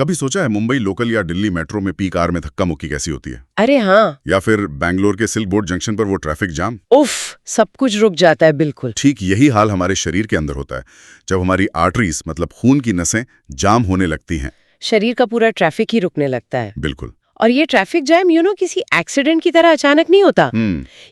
कभी सोचा है मुंबई लोकल या दिल्ली मेट्रो में पीक आवर में धक्का मुक्की कैसी होती है? अरे हाँ। या फिर बैंगलोर के सिल्क बोर्ड जंक्शन पर वो ट्रैफिक जाम? उफ, सब कुछ रुक जाता है। बिल्कुल ठीक यही हाल हमारे शरीर के अंदर होता है जब हमारी आर्टरीज मतलब खून की नसें जाम होने लगती हैं। शरीर का पूरा ट्रैफिक ही रुकने लगता है। बिल्कुल। और ये ट्रैफिक जैम किसी एक्सीडेंट की तरह अचानक नहीं होता।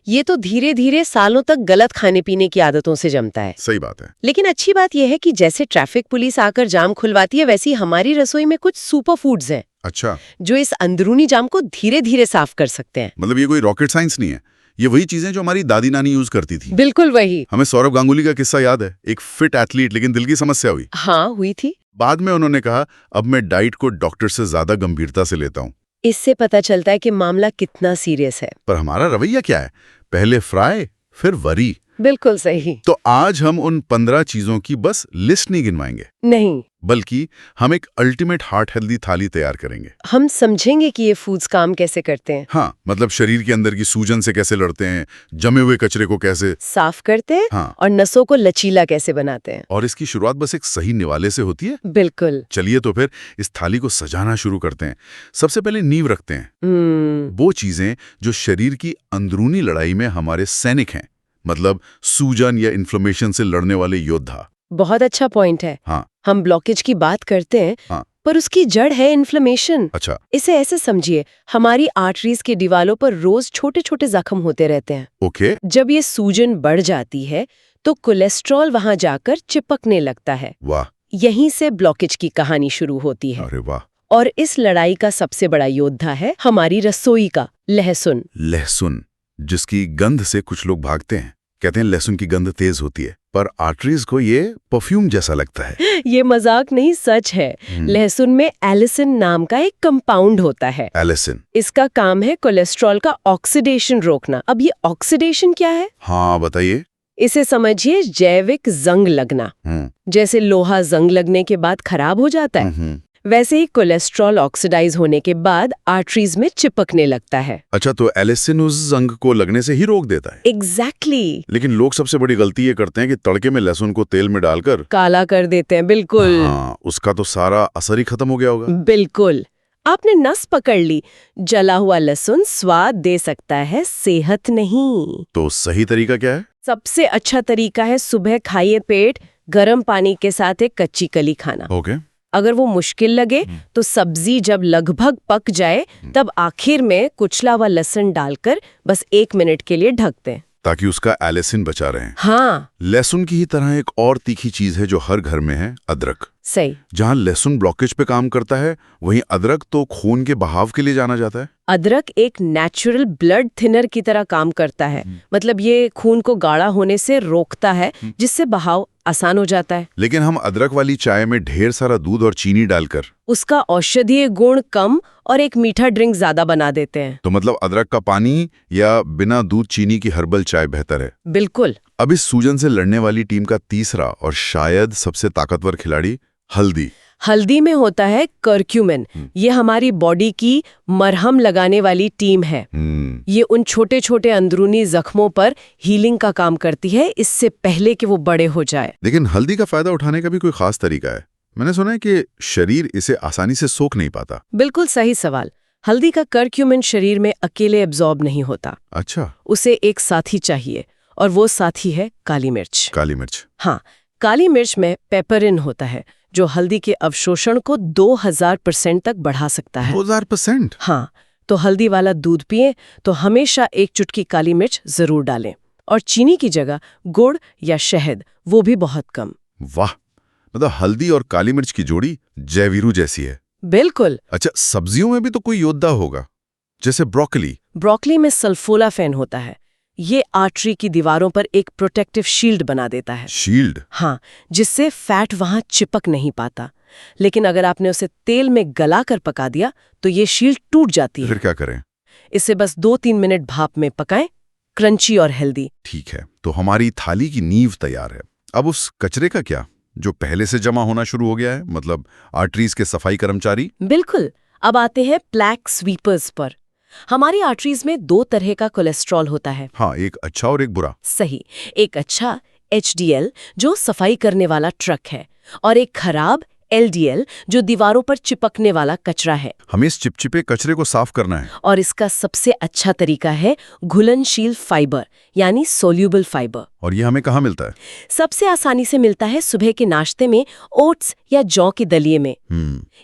ये तो धीरे धीरे सालों तक गलत खाने पीने की आदतों से जमता है। सही बात है। लेकिन अच्छी बात यह है कि जैसे ट्रैफिक पुलिस आकर जाम खुलवाती है, वैसी हमारी रसोई में कुछ सुपर फूड्स हैं। अच्छा। जो इस अंदरूनी जाम को धीरे धीरे साफ कर सकते हैं। मतलब ये कोई रॉकेट साइंस नहीं है, ये वही चीजें जो हमारी दादी नानी यूज करती थी। बिल्कुल वही। हमें सौरव गांगुली का किस्सा याद है, एक फिट एथलीट लेकिन दिल की समस्या हुई। हाँ, हुई थी। बाद में उन्होंने कहा अब मैं डाइट को डॉक्टर से ज्यादा गंभीरता से लेता हूँ। इससे पता चलता है कि मामला कितना सीरियस है। पर हमारा रवैया क्या है? पहले फ्राई फिर वरी। बिल्कुल सही। तो आज हम उन 15 चीजों की बस लिस्ट नहीं गिनवाएंगे, नहीं, बल्कि हम एक अल्टीमेट हार्ट हेल्दी थाली तैयार करेंगे। हम समझेंगे कि ये फूड्स काम कैसे करते हैं। हाँ, मतलब शरीर के अंदर की सूजन से कैसे लड़ते हैं, जमे हुए कचरे को कैसे साफ करते हैं। हाँ। और नसों को लचीला कैसे बनाते हैं। और इसकी शुरुआत बस एक सही निवाले से होती है। बिल्कुल। चलिए तो फिर इस थाली को सजाना शुरू करते हैं। सबसे पहले नींव रखते हैं वो चीजें जो शरीर की अंदरूनी लड़ाई में हमारे सैनिक हैं, मतलब सूजन या इन्फ्लेमेशन से लड़ने वाले योद्धा। बहुत अच्छा पॉइंट है। हाँ। हम ब्लॉकेज की बात करते हैं। हाँ। पर उसकी जड़ है इन्फ्लेमेशन। अच्छा। इसे ऐसे समझिए, हमारी आर्टरीज के दीवालों पर रोज छोटे छोटे जख्म होते रहते हैं। ओके। जब ये सूजन बढ़ जाती है तो कोलेस्ट्रॉल वहां जाकर चिपकने लगता है। वाह। यहीं से ब्लॉकेज की कहानी शुरू होती है। अरे वाह। और इस लड़ाई का सबसे बड़ा योद्धा है हमारी रसोई का लहसुन। लहसुन, जिसकी गंध से कुछ लोग भागते हैं। कहते हैं लहसुन की गंध तेज होती है, पर आर्टरीज को ये परफ्यूम जैसा लगता है। ये मजाक नहीं, सच है। लहसुन में एलिसिन नाम का एक कंपाउंड होता है। एलिसिन। इसका काम है कोलेस्ट्रॉल का ऑक्सीडेशन रोकना। अब ये ऑक्सीडेशन क्या है? हाँ बताइए। इसे समझिए जैविक जंग लगना। जैसे लोहा जंग लगने के बाद खराब हो जाता है, वैसे ही कोलेस्ट्रॉल ऑक्सीडाइज होने के बाद आर्टरीज में चिपकने लगता है। अच्छा, तो एलिसिन उस जंग को लगने से ही रोक देता है। एग्जैक्टली। लेकिन लोग सबसे बड़ी गलती ये करते हैं कि तड़के में लहसुन को तेल में डालकर काला कर देते हैं। बिल्कुल। हाँ, उसका तो सारा असर ही खत्म हो गया होगा। बिल्कुल, आपने नस पकड़ ली। जला हुआ लहसुन स्वाद दे सकता है, सेहत नहीं। तो सही तरीका क्या है? सबसे अच्छा तरीका है सुबह खाइए पेट गर्म पानी के साथ एक कच्ची कली खाना। ओके। अगर वो मुश्किल लगे तो सब्जी जब लगभग पक जाए तब आखिर में कुचला हुआ लहसुन डालकर बस 1 मिनट के लिए ढक दें, ताकि उसका एलिसिन बचा रहे। हाँ। लहसुन की ही तरह एक और तीखी चीज है जो हर घर में है, अदरक। सही। जहाँ लहसुन ब्लॉकेज पे काम करता है, वहीं अदरक तो खून के बहाव के लिए जाना जाता है। अदरक एक नेचुरल ब्लड थिनर की तरह काम करता है। मतलब ये खून को गाढ़ा होने से रोकता है, जिससे बहाव आसान हो जाता है। लेकिन हम अदरक वाली चाय में ढेर सारा दूध और चीनी डालकर उसका औषधीय गुण कम और एक मीठा ड्रिंक ज्यादा बना देते हैं। तो मतलब अदरक का पानी या बिना दूध चीनी की हर्बल चाय बेहतर है। बिल्कुल। अब इस सूजन से लड़ने वाली टीम का तीसरा और शायद सबसे ताकतवर खिलाड़ी हल्दी। हल्दी में होता है करक्यूमिन। ये हमारी बॉडी की मरहम लगाने वाली टीम है। ये उन छोटे छोटे अंदरूनी जख्मों पर हीलिंग का काम करती है, इससे पहले कि वो बड़े हो जाए। लेकिन हल्दी का फायदा उठाने का भी कोई खास तरीका है? मैंने सुना है कि शरीर इसे आसानी से सोख नहीं पाता। बिल्कुल सही सवाल। हल्दी का करक्यूमिन शरीर में अकेले एब्जॉर्ब नहीं होता। अच्छा। उसे एक साथी चाहिए, और वो साथी है काली मिर्च। काली मिर्च। हाँ, काली मिर्च में पेपरिन होता है जो हल्दी के अवशोषण को 2000% तक बढ़ा सकता है। 2000%? हाँ, तो हल्दी वाला दूध पिए तो हमेशा 1 चुटकी काली मिर्च जरूर डालें, और चीनी की जगह गुड़ या शहद, वो भी बहुत कम। वाह, मतलब हल्दी और काली मिर्च की जोड़ी जयवीरू जैसी है। बिल्कुल। अच्छा, सब्जियों में भी तो कोई योद्धा होगा, जैसे ब्रोकली। ब्रोकली में सल्फोलाफेन होता है। ये आर्टरी की दीवारों पर एक प्रोटेक्टिव शील्ड बना देता है। शील्ड? हाँ, जिससे फैट वहां चिपक नहीं पाता। लेकिन अगर आपने उसे तेल में गलाकर पका दिया तो ये शील्ड टूट जाती है। फिर क्या करें? इसे बस 2-3 मिनट भाप में पकाएं, क्रंची और हेल्दी। ठीक है, तो हमारी थाली की नींव तैयार है। अब उस कचरे का क्या, जो पहले से जमा होना शुरू हो गया है, मतलब आर्टरीज के सफाई कर्मचारी? बिल्कुल। अब आते हैं प्लैक स्वीपर्स पर। हमारी आर्टरीज में 2 तरह का कोलेस्ट्रॉल होता है। हाँ, एक अच्छा और एक बुरा। सही। एक अच्छा HDL जो सफाई करने वाला ट्रक है, और एक खराब LDL, जो दीवारों पर चिपकने वाला कचरा है। हमें इस चिपचिपे कचरे को साफ करना है। और इसका सबसे अच्छा तरीका है घुलनशील फाइबर, यानी सोल्यूबल फाइबर। और ये हमें कहाँ मिलता है? सबसे आसानी से मिलता है सुबह के नाश्ते में ओट्स या जौ के दलिए में।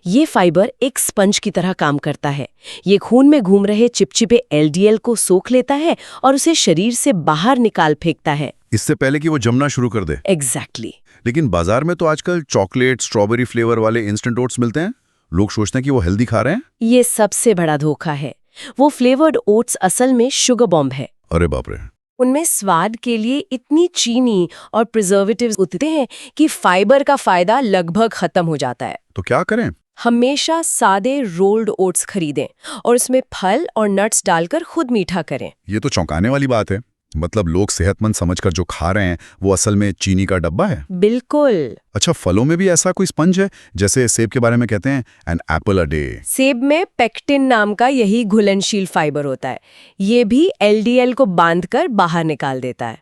ये फाइबर एक स्पंज की तरह काम करता है। ये खून में घूम रहे चिपचिपे LDL को सोख लेता है और उसे शरीर से बाहर निकाल फेंकता है, इससे पहले कि वो जमना शुरू कर दे। एग्जैक्टली। लेकिन बाजार में तो आजकल चॉकलेट, स्ट्रॉबेरी फ्लेवर वाले इंस्टेंट ओट्स मिलते हैं। लोग सोचते हैं कि वो हेल्दी खा रहे हैं। ये सबसे बड़ा धोखा है। वो फ्लेवर्ड ओट्स असल में शुगर बॉम्ब है। अरे बाप रे। उनमें स्वाद के लिए इतनी चीनी और प्रिजर्वेटिव्स होते हैं कि फाइबर का फायदा लगभग खत्म हो जाता है। तो क्या करें? हमेशा सादे रोल्ड ओट्स खरीदें और उसमें फल और नट्स डालकर खुद मीठा करें। ये तो चौंकाने वाली बात है। मतलब लोग सेहतमंद समझकर जो खा रहे हैं वो असल में चीनी का डब्बा है। बिल्कुल। अच्छा, फलों में भी ऐसा कोई स्पंज है? जैसे सेब के बारे में कहते हैं एन एप्पल अ डे। सेब में पेक्टिन नाम का यही घुलनशील फाइबर होता है। ये भी LDL को बांधकर बाहर निकाल देता है।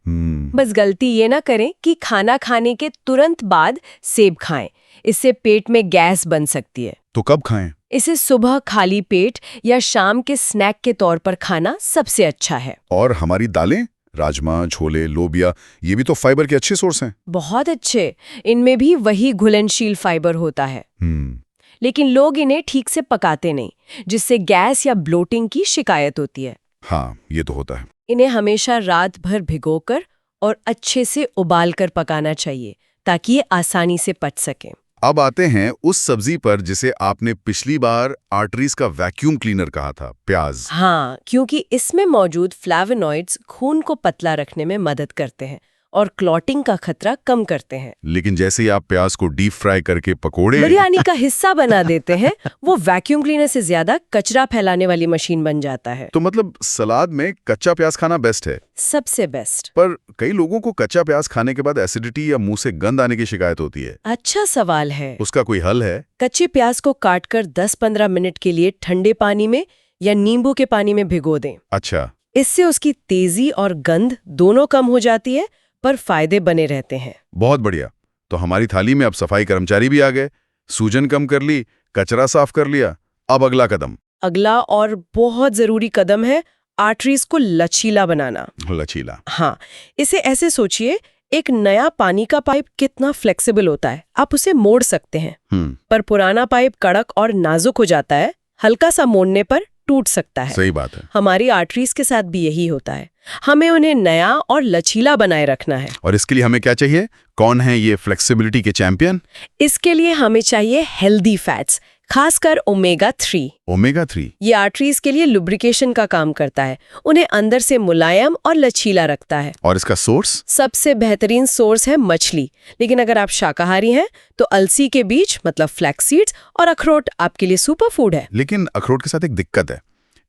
बस गलती ये ना करें कि खाना खाने के तुरंत बाद सेब खाएं। इससे पेट में गैस बन सकती है। तो कब खाएं? इसे सुबह खाली पेट या शाम के स्नैक के तौर पर खाना सबसे अच्छा है। और हमारी दालें, राजमा, छोले, लोबिया, ये भी तो फाइबर के अच्छे सोर्स हैं। बहुत अच्छे। इनमें भी वही घुलनशील फाइबर होता है। लेकिन लोग इन्हें ठीक से पकाते नहीं, जिससे गैस या ब्लोटिंग की शिकायत होती है। हाँ, ये तो होता है। इन्हें हमेशा रात भर भिगोकर और अच्छे से उबालकर पकाना चाहिए ताकि ये आसानी से पच सके। अब आते हैं उस सब्जी पर जिसे आपने पिछली बार आर्टरीज का वैक्यूम क्लीनर कहा था, प्याज। हाँ, क्योंकि इसमें मौजूद फ्लैवोनॉइड्स खून को पतला रखने में मदद करते हैं और क्लॉटिंग का खतरा कम करते हैं। लेकिन जैसे ही आप प्याज को डीप फ्राई करके पकोड़े बिरयानी का हिस्सा बना देते हैं, वो वैक्यूम क्लीनर से ज्यादा कचरा फैलाने वाली मशीन बन जाता है। तो मतलब सलाद में कच्चा प्याज खाना बेस्ट है? सबसे बेस्ट। पर कई लोगों को कच्चा प्याज खाने के बाद एसिडिटी या मुंह से गंध आने की शिकायत होती है। अच्छा सवाल है। उसका कोई हल है? कच्चे प्याज को काटकर 10-15 मिनट के लिए ठंडे पानी में या नींबू के पानी में भिगो दें। अच्छा। इससे उसकी तेजी और गंध दोनों कम हो जाती है, पर फायदे बने रहते हैं। बहुत बढ़िया। तो हमारी थाली में अब सफाई कर्मचारी भी आ गए, सूजन कम कर ली, कचरा साफ कर लिया। अब अगला कदम? अगला और बहुत जरूरी कदम है आर्टरीज को लचीला बनाना। लचीला? हाँ, इसे ऐसे सोचिए, एक नया पानी का पाइप कितना फ्लेक्सिबल होता है, आप उसे मोड़ सकते हैं। पर पुराना पाइप कड़क और नाजुक हो जाता है, हल्का सा मोड़ने पर टूट सकता है। सही बात है। हमारी आर्टरीज के साथ भी यही होता है। हमें उन्हें नया और लचीला बनाए रखना है। और इसके लिए हमें क्या चाहिए? कौन है ये फ्लेक्सिबिलिटी के चैंपियन? इसके लिए हमें चाहिए हेल्दी फैट्स, खासकर ओमेगा 3। ओमेगा 3? ये आर्टरीज के लिए लुब्रिकेशन का काम करता है, उन्हें अंदर से मुलायम और लचीला रखता है। और इसका सोर्स? सबसे बेहतरीन सोर्स है मछली, लेकिन अगर आप शाकाहारी हैं तो अलसी के बीज मतलब फ्लैक्स सीड्स और अखरोट आपके लिए सुपर फूड है। लेकिन अखरोट के साथ एक दिक्कत है,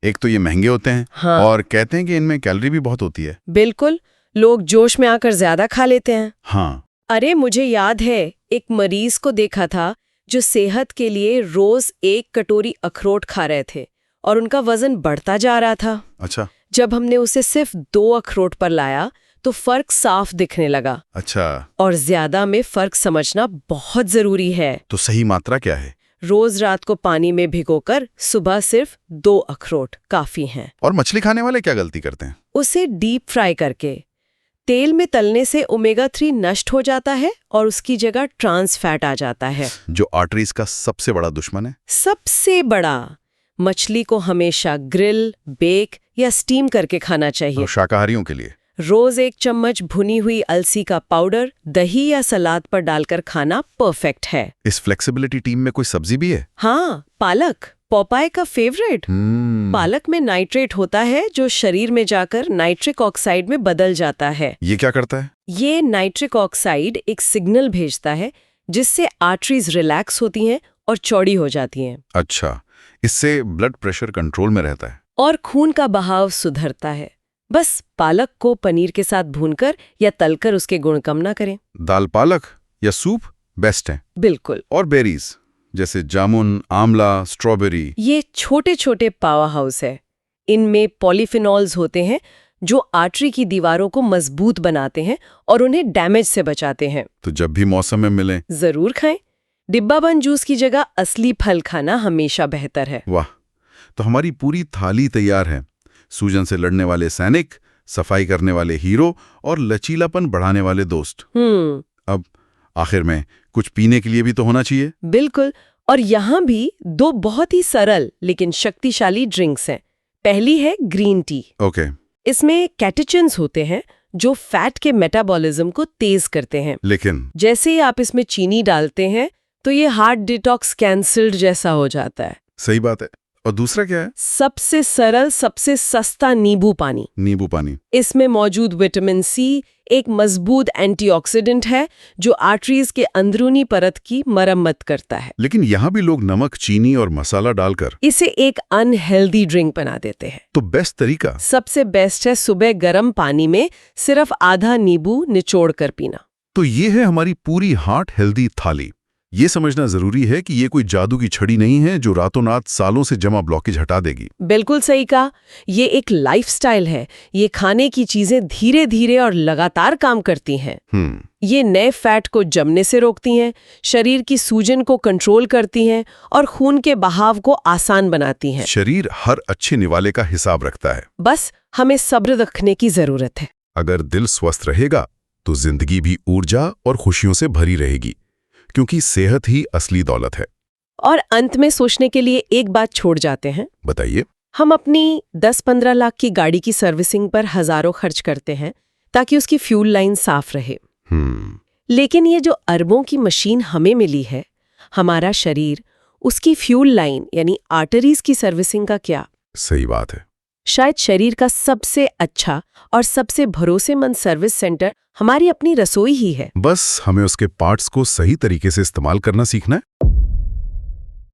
एक तो ये महंगे होते हैं। हाँ। और कहते हैं कि इनमें कैलोरी भी बहुत होती है। बिल्कुल, लोग जोश में आकर ज्यादा खा लेते हैं। हाँ। अरे मुझे याद है, एक मरीज को देखा था जो सेहत के लिए रोज 1 कटोरी अखरोट खा रहे थे और उनका वजन बढ़ता जा रहा था। अच्छा। जब हमने उसे सिर्फ 2 अखरोट पर लाया तो फर्क साफ दिखने लगा। अच्छा। और ज्यादा में फर्क समझना बहुत जरूरी है। तो सही मात्रा क्या है? रोज रात को पानी में भिगोकर सुबह सिर्फ 2 अखरोट काफी हैं। और मछली खाने वाले क्या गलती करते हैं? उसे डीप फ्राई करके तेल में तलने से ओमेगा 3 नष्ट हो जाता है और उसकी जगह ट्रांस फैट आ जाता है, जो आर्टरीज का सबसे बड़ा दुश्मन है। सबसे बड़ा। मछली को हमेशा ग्रिल, बेक या स्टीम करके खाना चाहिए। और शाकाहारियों के लिए? रोज 1 चम्मच भुनी हुई अलसी का पाउडर दही या सलाद पर डालकर खाना परफेक्ट है। इस फ्लेक्सिबिलिटी टीम में कोई सब्जी भी है? हाँ, पालक, पोपाय का फेवरेट। पालक में नाइट्रेट होता है जो शरीर में जाकर नाइट्रिक ऑक्साइड में बदल जाता है। ये क्या करता है? ये नाइट्रिक ऑक्साइड एक सिग्नल भेजता है जिससे आर्टरीज रिलैक्स होती हैं और चौड़ी हो जाती हैं। अच्छा, इससे ब्लड प्रेशर कंट्रोल में रहता है और खून का बहाव सुधरता है। बस पालक को पनीर के साथ भूनकर या तलकर उसके गुण कम ना करें। दाल पालक या सूप बेस्ट है। बिल्कुल। और बेरीज जैसे जामुन, आंवला, स्ट्रॉबेरी, ये छोटे छोटे पावर हाउस है। इनमें पॉलीफिनॉल्स होते हैं जो आर्टरी की दीवारों को मजबूत बनाते हैं और उन्हें डैमेज से बचाते हैं। तो जब भी मौसम में मिलें जरूर खाएं। डिब्बाबंद जूस की जगह असली फल खाना हमेशा बेहतर है। वाह, तो हमारी पूरी थाली तैयार है। सूजन से लड़ने वाले सैनिक, सफाई करने वाले हीरो और लचीलापन बढ़ाने वाले दोस्त। अब आखिर में कुछ पीने के लिए भी तो होना चाहिए। बिल्कुल, और यहाँ भी दो बहुत ही सरल लेकिन शक्तिशाली ड्रिंक्स हैं। पहली है ग्रीन टी। ओके। इसमें कैटेचिन्स होते हैं जो फैट के मेटाबॉलिज्म को तेज करते हैं। लेकिन जैसे ही आप इसमें चीनी डालते हैं तो ये हार्ट डिटॉक्स कैंसल्ड जैसा हो जाता है। सही बात है। और दूसरा क्या है? सबसे सरल, सबसे सस्ता नींबू पानी। नींबू पानी। इसमें मौजूद विटामिन सी एक मजबूत एंटीऑक्सीडेंट है जो आर्टरीज के अंदरूनी परत की मरम्मत करता है। लेकिन यहाँ भी लोग नमक, चीनी और मसाला डालकर इसे एक अनहेल्दी ड्रिंक बना देते हैं। तो बेस्ट तरीका? सबसे बेस्ट है सुबह गर्म पानी में सिर्फ आधा नींबू निचोड़ कर पीना। तो ये है हमारी पूरी हार्ट हेल्दी थाली। ये समझना जरूरी है कि ये कोई जादू की छड़ी नहीं है जो रातों रात सालों से जमा ब्लॉकेज हटा देगी। बिल्कुल सही कहा, ये एक लाइफस्टाइल है। ये खाने की चीजें धीरे धीरे और लगातार काम करती हैं। ये नए फैट को जमने से रोकती हैं, शरीर की सूजन को कंट्रोल करती हैं और खून के बहाव को आसान बनाती हैं। शरीर हर अच्छे निवाले का हिसाब रखता है। बस हमें सब्र रखने की जरूरत है। अगर दिल स्वस्थ रहेगा तो जिंदगी भी ऊर्जा और खुशियों से भरी रहेगी, क्योंकि सेहत ही असली दौलत है। और अंत में सोचने के लिए एक बात छोड़ जाते हैं। बताइए। हम अपनी 10-15 लाख की गाड़ी की सर्विसिंग पर हजारों खर्च करते हैं ताकि उसकी फ्यूल लाइन साफ रहे। लेकिन ये जो अरबों की मशीन हमें मिली है, हमारा शरीर, उसकी फ्यूल लाइन यानी आर्टरीज की सर्विसिंग का क्या? सही बात है। शायद शरीर का सबसे अच्छा और सबसे भरोसेमंद सर्विस सेंटर हमारी अपनी रसोई ही है। बस हमें उसके पार्ट्स को सही तरीके से इस्तेमाल करना सीखना है।